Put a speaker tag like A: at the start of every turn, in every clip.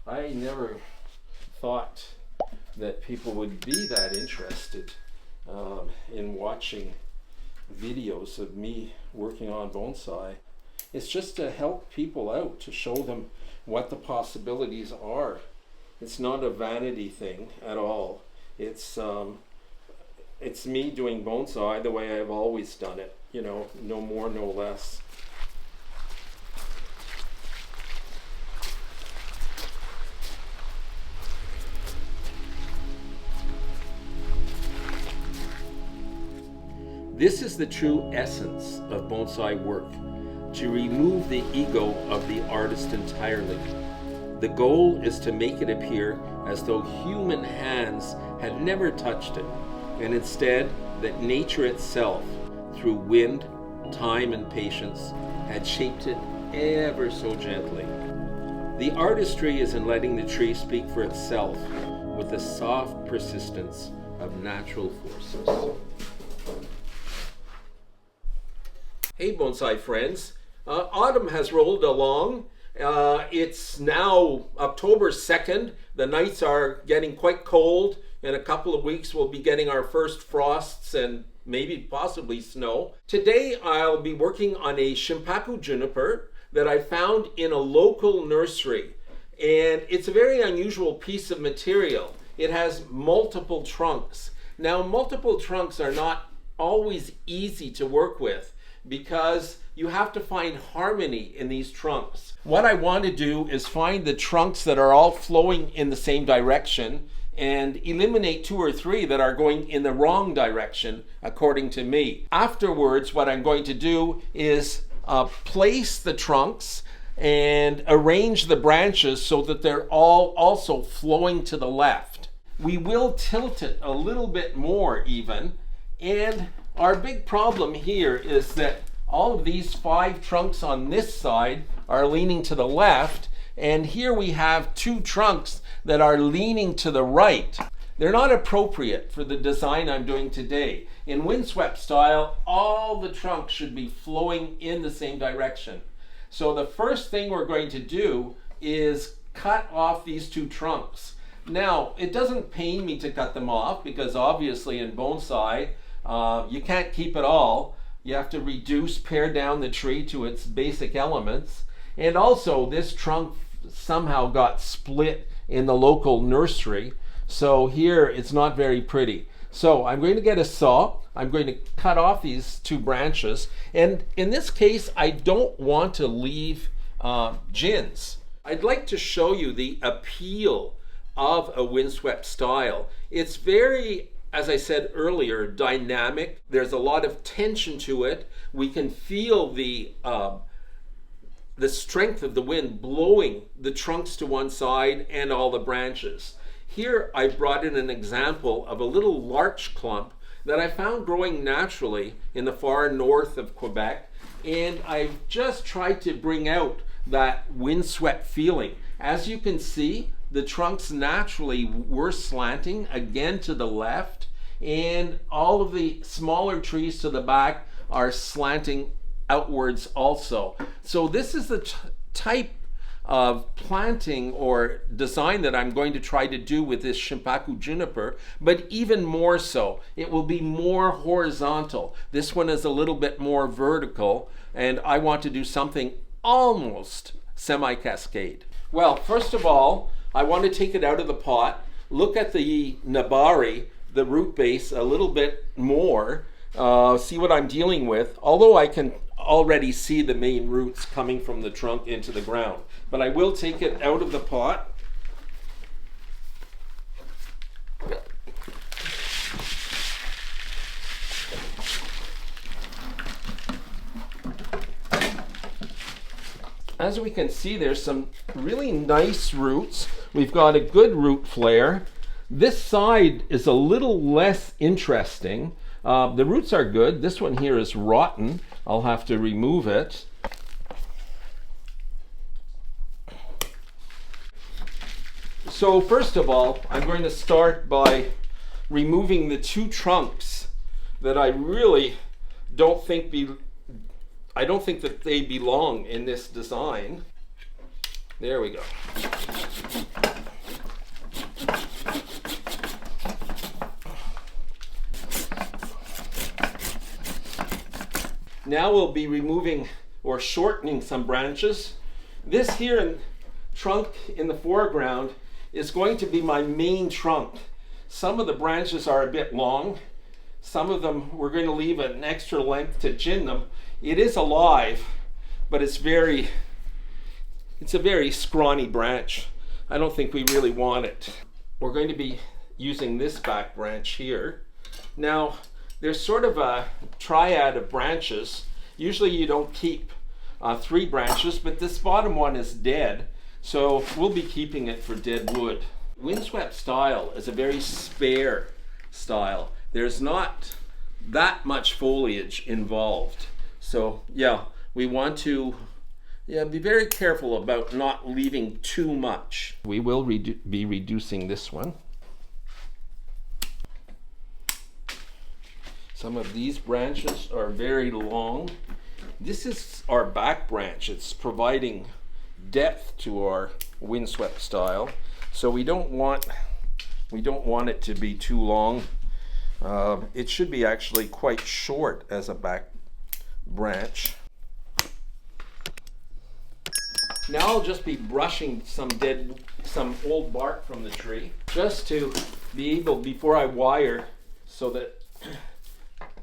A: I never thought that people would be that interested in watching videos of me working on bonsai. It's just to help people out, to show them what the possibilities are. It's not a vanity thing at all. It's me doing bonsai the way I've always done it, you know, no more, no less. This is the true essence of bonsai work, to remove the ego of the artist entirely. The goal is to make it appear as though human hands had never touched it, and instead that nature itself, through wind, time, and patience, had shaped it ever so gently. The artistry is in letting the tree speak for itself with the soft persistence of natural forces. Hey bonsai friends, autumn has rolled along. It's now October 2nd. The nights are getting quite cold. In a couple of weeks we'll be getting our first frosts and maybe possibly snow. Today I'll be working on a Shimpaku juniper that I found in a local nursery. And it's a very unusual piece of material. It has multiple trunks. Now multiple trunks are not always easy to work with, because you have to find harmony in these trunks. What I want to do is find the trunks that are all flowing in the same direction and eliminate 2 or 3 that are going in the wrong direction, according to me. Afterwards, what I'm going to do is place the trunks and arrange the branches so that they're all also flowing to the left. We will tilt it a little bit more even, and our big problem here is that all of these 5 trunks on this side are leaning to the left, and here we have 2 trunks that are leaning to the right. They're not appropriate for the design I'm doing today. In windswept style, all the trunks should be flowing in the same direction. So the first thing we're going to do is cut off these 2 trunks. Now, it doesn't pain me to cut them off because obviously in bonsai, you can't keep it all. You have to reduce, pare down the tree to its basic elements. And also this trunk somehow got split in the local nursery. So here it's not very pretty. So I'm going to get a saw. I'm going to cut off these 2 branches. And in this case, I don't want to leave gins. I'd like to show you the appeal of a windswept style. It's very, as I said earlier, dynamic. There's a lot of tension to it. We can feel the strength of the wind blowing the trunks to one side and all the branches. Here I brought in an example of a little larch clump that I found growing naturally in the far north of Quebec, and I've just tried to bring out that windswept feeling. As you can see, the trunks naturally were slanting again to the left, and all of the smaller trees to the back are slanting outwards also. So this is the type of planting or design that I'm going to try to do with this Shimpaku juniper, but even more so, it will be more horizontal. This one is a little bit more vertical, and I want to do something almost semi-cascade. Well, first of all, I want to take it out of the pot, look at the nabari, the root base, a little bit more, see what I'm dealing with, although I can already see the main roots coming from the trunk into the ground. But I will take it out of the pot. As we can see, there's some really nice roots. We've got a good root flare. This side is a little less interesting. The roots are good. This one here is rotten. I'll have to remove it. So first of all, I'm going to start by removing the 2 trunks that I really don't think that they belong in this design. There we go. Now we'll be removing or shortening some branches. This here trunk in the foreground is going to be my main trunk. Some of the branches are a bit long. Some of them we're going to leave an extra length to gin them. It is alive, but it's a very scrawny branch. I don't think we really want it. We're going to be using this back branch here. Now, there's sort of a triad of branches. Usually you don't keep 3 branches, but this bottom one is dead, so we'll be keeping it for dead wood. Windswept style is a very spare style. There's not that much foliage involved. So yeah, we want to be very careful about not leaving too much. We will be reducing this one. Some of these branches are very long. This is our back branch. It's providing depth to our windswept style. So we don't want it to be too long. It should be actually quite short as a back branch. Now I'll just be brushing some old bark from the tree, just to be able, before I wire, so that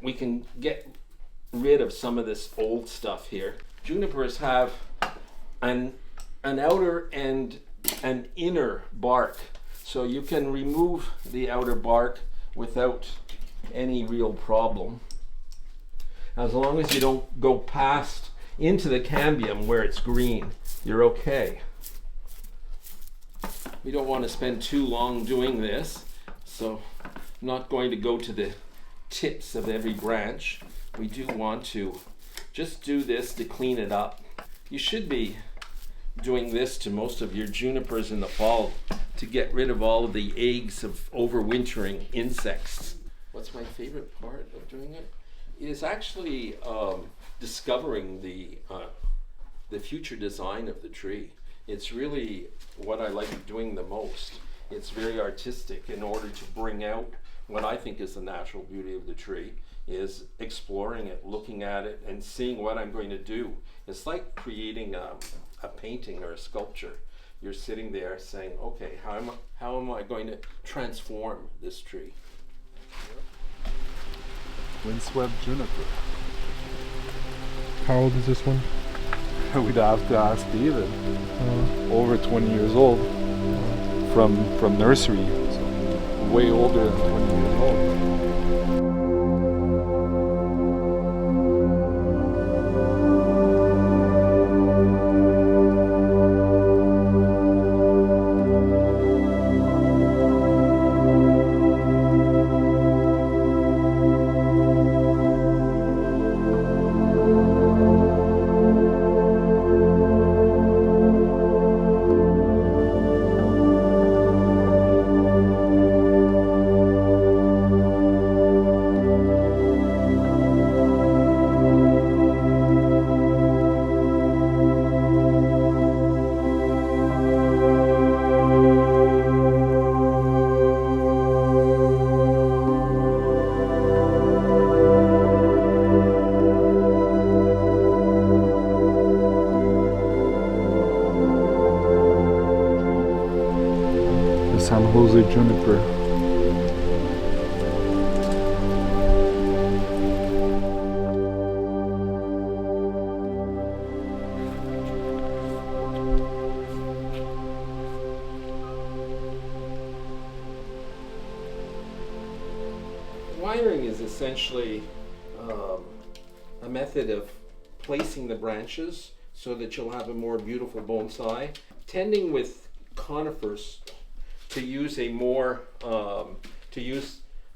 A: we can get rid of some of this old stuff here. Junipers have an outer and an inner bark, so you can remove the outer bark without any real problem, as long as you don't go past into the cambium where it's green. You're okay. We don't want to spend too long doing this, so I'm not going to go to the tips of every branch. We do want to just do this to clean it up. You should be doing this to most of your junipers in the fall to get rid of all of the eggs of overwintering insects. What's my favorite part of doing it? It is actually discovering the future design of the tree. It's really what I like doing the most. It's very artistic. In order to bring out what I think is the natural beauty of the tree, is exploring it, looking at it, and seeing what I'm going to do. It's like creating a painting or a sculpture. You're sitting there saying, okay, how am I going to transform this tree?
B: Windswept juniper.
C: How old is this one?
B: We'd have to ask David. Over 20 years old. From nursery. So way older than 20 years old. San Jose juniper.
A: Wiring is essentially a method of placing the branches so that you'll have a more beautiful bonsai. Tending with conifers to use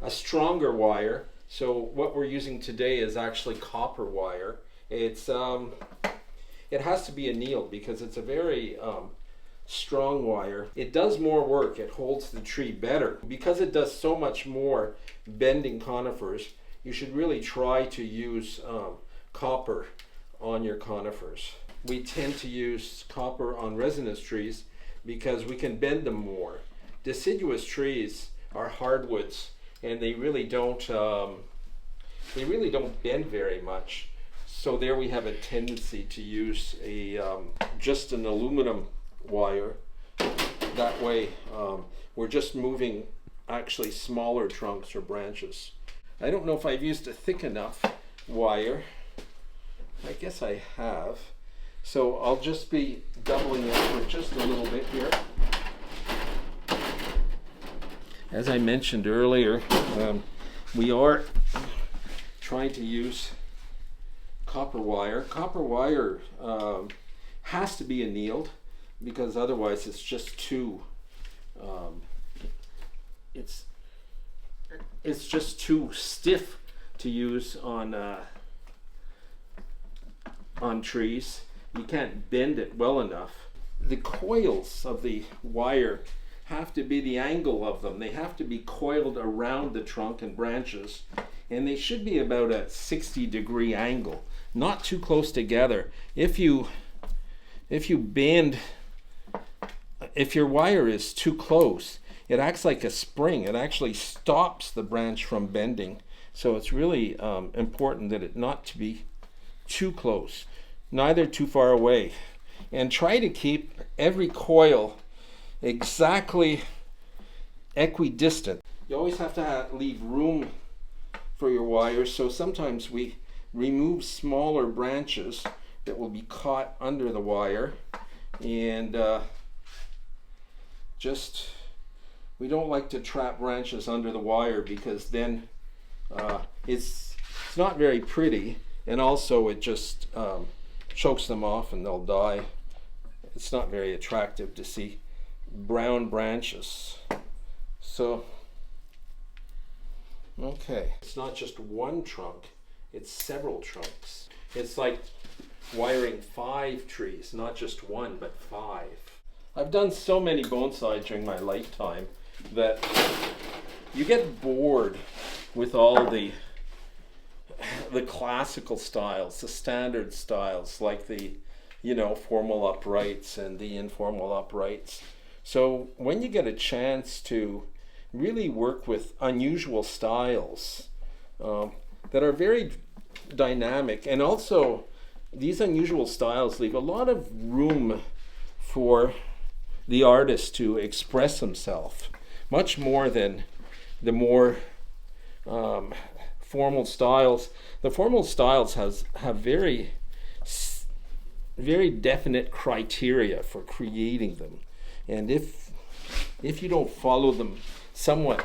A: a stronger wire. So what we're using today is actually copper wire. It has to be annealed because it's a very strong wire. It does more work. It holds the tree better. Because it does so much more bending conifers, you should really try to use copper on your conifers. We tend to use copper on resinous trees because we can bend them more. Deciduous trees are hardwoods, and they really don't bend very much. So there we have a tendency to use a just an aluminum wire. That way we're just moving actually smaller trunks or branches. I don't know if I've used a thick enough wire. I guess I have. So I'll just be doubling it for just a little bit here. As I mentioned earlier, we are trying to use copper wire. Copper wire has to be annealed because otherwise it's just too it's just too stiff to use on trees. You can't bend it well enough. The coils of the wire have to be the angle of them. They have to be coiled around the trunk and branches, and they should be about a 60-degree angle, not too close together. If you bend, if your wire is too close, it acts like a spring. It actually stops the branch from bending. So it's really important that it not to be too close, neither too far away. And try to keep every coil exactly equidistant. You always have to leave room for your wires, so sometimes we remove smaller branches that will be caught under the wire, and we don't like to trap branches under the wire because then it's not very pretty, and also it just chokes them off and they'll die. It's not very attractive to see brown branches. So, okay. It's not just one trunk, it's several trunks. It's like wiring 5 trees, not just one, but 5. I've done so many bonsai during my lifetime that you get bored with all the classical styles, the standard styles, like the formal uprights and the informal uprights. So when you get a chance to really work with unusual styles that are very dynamic, and also these unusual styles leave a lot of room for the artist to express himself, much more than the more formal styles. The formal styles have very definite criteria for creating them, and if you don't follow them somewhat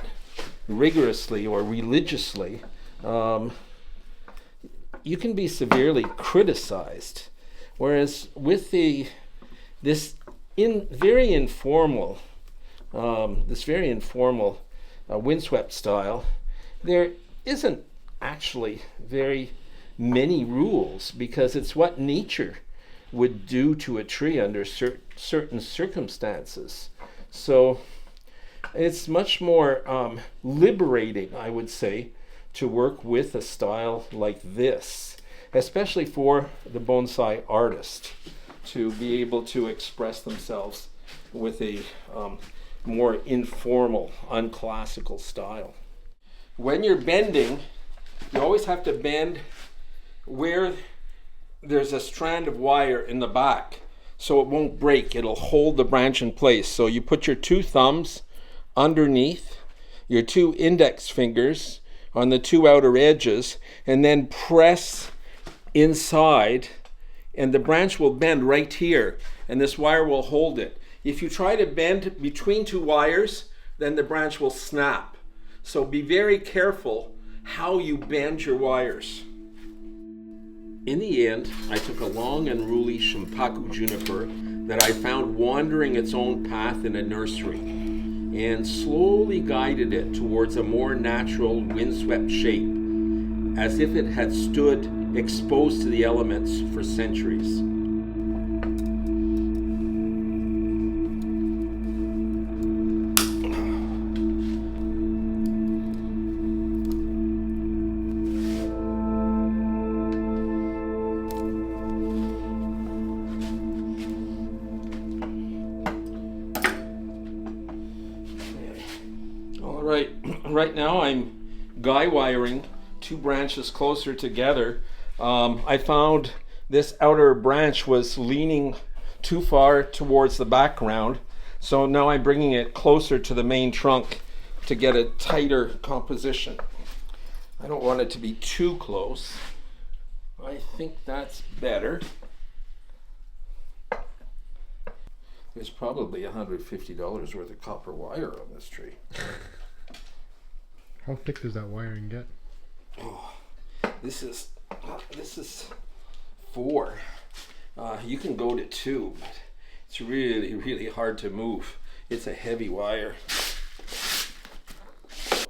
A: rigorously or religiously, you can be severely criticized. Whereas with this very informal windswept style, there isn't actually very many rules, because it's what nature would do to a tree under certain circumstances. So it's much more liberating, I would say, to work with a style like this, especially for the bonsai artist, to be able to express themselves with a more informal, unclassical style. When you're bending, you always have to bend where there's a strand of wire in the back, so it won't break. It'll hold the branch in place. So you put your 2 thumbs underneath, your 2 index fingers on the 2 outer edges, and then press inside, and the branch will bend right here, and this wire will hold it. If you try to bend between 2 wires, then the branch will snap. So be very careful how you bend your wires. In the end, I took a long and unruly Shimpaku juniper that I found wandering its own path in a nursery, and slowly guided it towards a more natural windswept shape, as if it had stood exposed to the elements for centuries. Right now I'm guy wiring 2 branches closer together I found this outer branch was leaning too far towards the background, so now I'm bringing it closer to the main trunk to get a tighter composition. I don't want it to be too close. I think that's better. There's probably $150 worth of copper wire on this tree.
C: How thick does that wiring get?
A: Oh, this is 4. You can go to 2, but it's really, really hard to move. It's a heavy wire.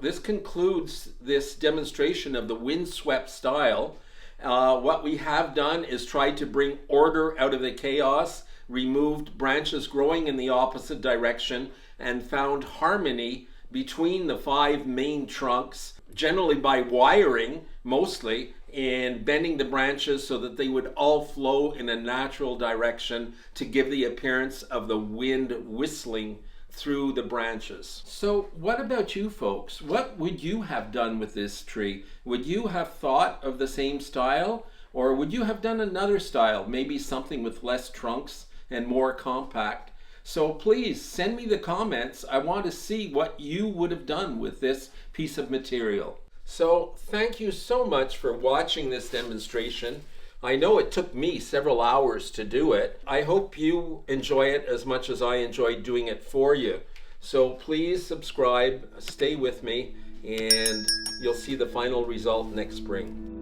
A: This concludes this demonstration of the windswept style. What we have done is tried to bring order out of the chaos, removed branches growing in the opposite direction, and found harmony between the 5 main trunks, generally by wiring mostly, and bending the branches so that they would all flow in a natural direction to give the appearance of the wind whistling through the branches. So what about you folks? What would you have done with this tree? Would you have thought of the same style, or would you have done another style, maybe something with less trunks and more compact? So please send me the comments. I want to see what you would have done with this piece of material. So thank you so much for watching this demonstration. I know it took me several hours to do it. I hope you enjoy it as much as I enjoyed doing it for you. So please subscribe, stay with me, and you'll see the final result next spring.